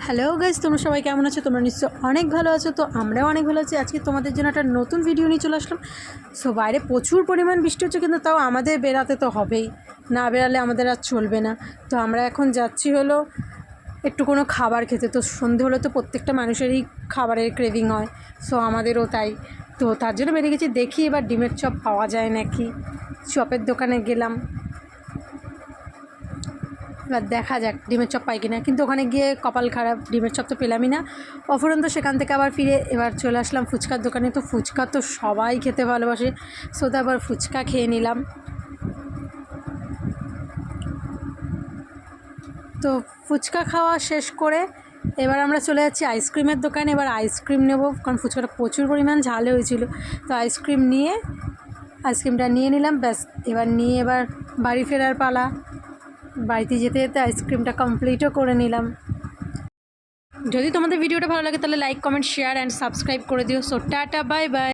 Hello guys, তোমরা সবাই কেমন আছো? তোমরা নিশ্চয় অনেক ভালো আছো। তো আমরাও অনেক ভালো আছি। আজকে তোমাদের জন্য একটা নতুন ভিডিও নিয়ে চলে আসলাম। সো বাইরে প্রচুর পরিমাণ বৃষ্টি হচ্ছে, কিন্তু তাও আমাদের বেরাতে তো হবেই, না বেরালে আমাদের আর চলবে না। তো আমরা এখন যাচ্ছি হলো একটু কোনো খাবার খেতে। তো সন্ধে হলে তো প্রত্যেকটা মানুষেরই খাবারের ক্রেভিং হয়, সো আমাদেরও তাই। তো তার জন্য বেরিয়ে গেছি, দেখি এবার ডিমের চপ পাওয়া যায় নাকি। চপের দোকানে গেলাম, এবার দেখা যাক ডিমের চপ পাই কিনা। কিন্তু ওখানে গিয়ে কপাল খারাপ, ডিমের চপ তো পেলামই না। অফুরন্ত সেখান থেকে আবার ফিরে এবার চলে আসলাম ফুচকার দোকানে। তো ফুচকা তো সবাই খেতে ভালোবাসে, সো তো আবার ফুচকা খেয়ে নিলাম। তো ফুচকা খাওয়া শেষ করে এবার আমরা চলে যাচ্ছি আইসক্রিমের দোকানে। এবার আইসক্রিম নেব, কারণ ফুচকাটা প্রচুর পরিমাণ ঝাল হয়েছিল। তো আইসক্রিমটা নিয়ে নিলাম, ব্যাস। এবার বাড়ি ফেরার পালা। বাড়িতে যেতে যেতে আইসক্রিমটা কমপ্লিটও করে নিলাম। যদি তোমাদের ভিডিওটা ভালো লাগে তাহলে like, comment, share and subscribe করে দিও। So tata, bye bye.